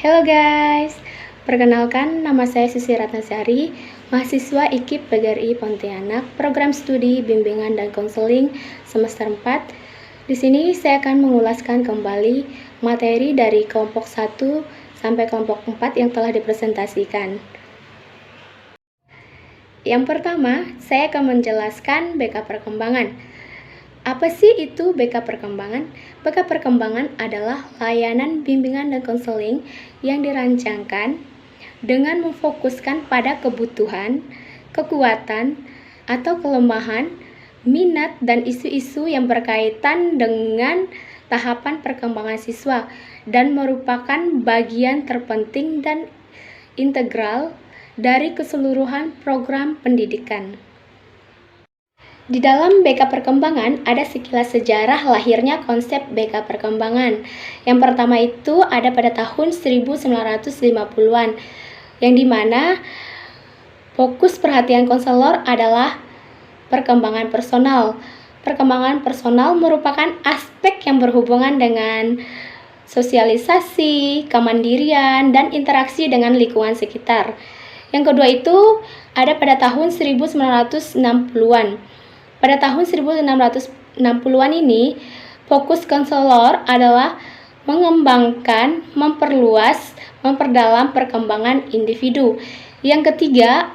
Halo guys, perkenalkan nama saya Susi Ratnasari, mahasiswa IKIP PGRI Pontianak, program studi bimbingan dan konseling semester 4. Di sini saya akan mengulaskan kembali materi dari kelompok 1 sampai kelompok 4 yang telah dipresentasikan. Yang pertama, saya akan menjelaskan BK perkembangan. Apa sih itu BK perkembangan? BK perkembangan adalah layanan bimbingan dan konseling yang dirancangkan dengan memfokuskan pada kebutuhan, kekuatan, atau kelemahan, minat, dan isu-isu yang berkaitan dengan tahapan perkembangan siswa dan merupakan bagian terpenting dan integral dari keseluruhan program pendidikan. Di dalam BK perkembangan ada sekilas sejarah lahirnya konsep BK perkembangan. Yang pertama itu ada pada tahun 1950-an, yang dimana fokus perhatian konselor adalah perkembangan personal. Perkembangan personal merupakan aspek yang berhubungan dengan sosialisasi, kemandirian, dan interaksi dengan lingkungan sekitar. Yang kedua itu ada pada tahun 1960-an. Pada tahun 1660-an ini, fokus konselor adalah mengembangkan, memperluas, memperdalam perkembangan individu. Yang ketiga,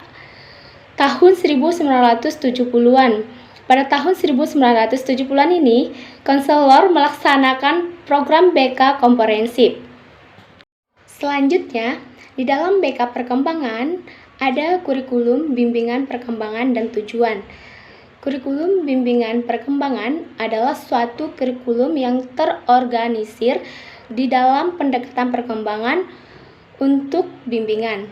tahun 1970-an. Pada tahun 1970-an ini, konselor melaksanakan program BK komprehensif. Selanjutnya, di dalam BK perkembangan ada kurikulum bimbingan perkembangan dan tujuan. Kurikulum bimbingan perkembangan adalah suatu kurikulum yang terorganisir di dalam pendekatan perkembangan untuk bimbingan.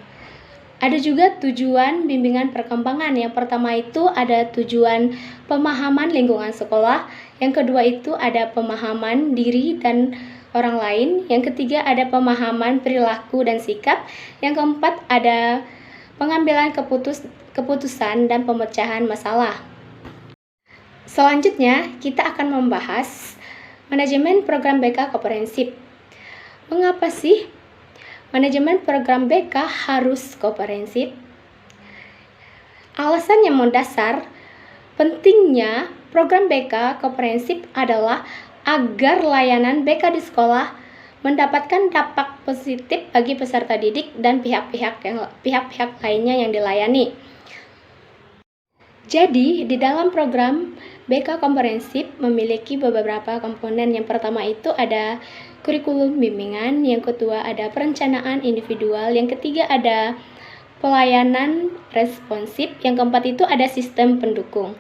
Ada juga tujuan bimbingan perkembangan. Yang pertama itu ada tujuan pemahaman lingkungan sekolah. Yang kedua itu ada pemahaman diri dan orang lain. Yang ketiga ada pemahaman perilaku dan sikap. Yang keempat ada pengambilan keputusan dan pemecahan masalah. Selanjutnya, kita akan membahas manajemen program BK komprehensif. Mengapa sih manajemen program BK harus komprehensif? Alasan yang mendasar pentingnya program BK komprehensif adalah agar layanan BK di sekolah mendapatkan dampak positif bagi peserta didik dan pihak-pihak lainnya yang dilayani. Jadi, di dalam program BK komprehensif memiliki beberapa komponen. Yang pertama itu ada kurikulum bimbingan, yang kedua ada perencanaan individual, yang ketiga ada pelayanan responsif, yang keempat itu ada sistem pendukung.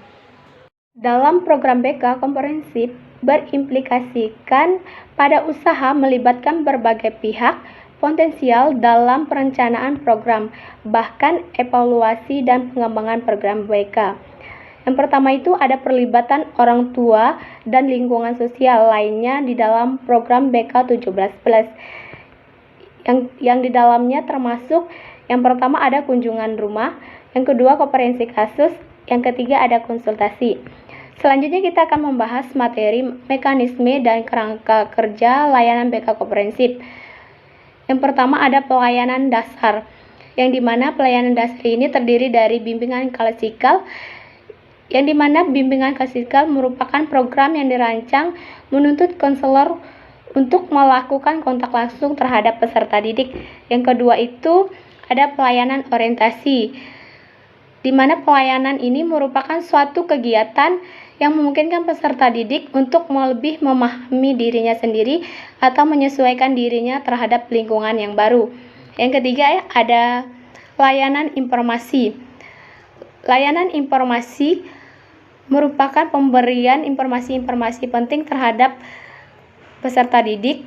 Dalam program BK komprehensif berimplikasikan pada usaha melibatkan berbagai pihak potensial dalam perencanaan program, bahkan evaluasi dan pengembangan program BK. Yang pertama itu ada perlibatan orang tua dan lingkungan sosial lainnya di dalam program BK 17+. Yang di dalamnya termasuk yang pertama ada kunjungan rumah, yang kedua komprehensi kasus, yang ketiga ada konsultasi. Selanjutnya kita akan membahas materi, mekanisme, dan kerangka kerja layanan BK komprehensif. Yang pertama ada pelayanan dasar, yang dimana pelayanan dasar ini terdiri dari bimbingan klasikal, yang dimana bimbingan klasikal merupakan program yang dirancang menuntut konselor untuk melakukan kontak langsung terhadap peserta didik. Yang kedua itu ada pelayanan orientasi, di mana pelayanan ini merupakan suatu kegiatan yang memungkinkan peserta didik untuk lebih memahami dirinya sendiri atau menyesuaikan dirinya terhadap lingkungan yang baru. Yang ketiga ada layanan informasi. Layanan informasi merupakan pemberian informasi-informasi penting terhadap peserta didik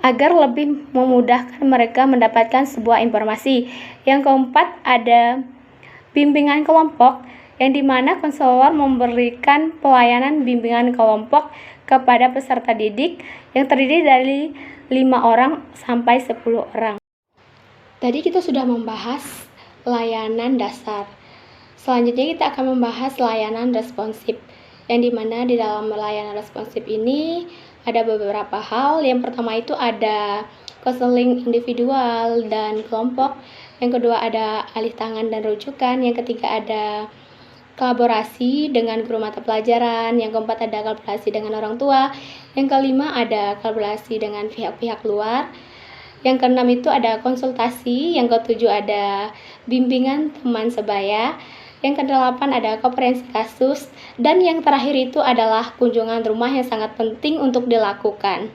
agar lebih memudahkan mereka mendapatkan sebuah informasi. Yang keempat ada bimbingan kelompok, yang dimana konselor memberikan pelayanan bimbingan kelompok kepada peserta didik yang terdiri dari 5 orang sampai 10 orang. Tadi kita sudah membahas layanan dasar. Selanjutnya kita akan membahas layanan responsif, yang dimana di dalam layanan responsif ini ada beberapa hal. Yang pertama itu ada konseling individual dan kelompok. Yang kedua ada alih tangan dan rujukan. Yang ketiga ada kolaborasi dengan guru mata pelajaran. Yang keempat ada kolaborasi dengan orang tua. Yang kelima ada kolaborasi dengan pihak-pihak luar. Yang keenam itu ada konsultasi. Yang ketujuh ada bimbingan teman sebaya. Yang kedelapan ada komprehensi kasus. Dan yang terakhir itu adalah kunjungan rumah yang sangat penting untuk dilakukan.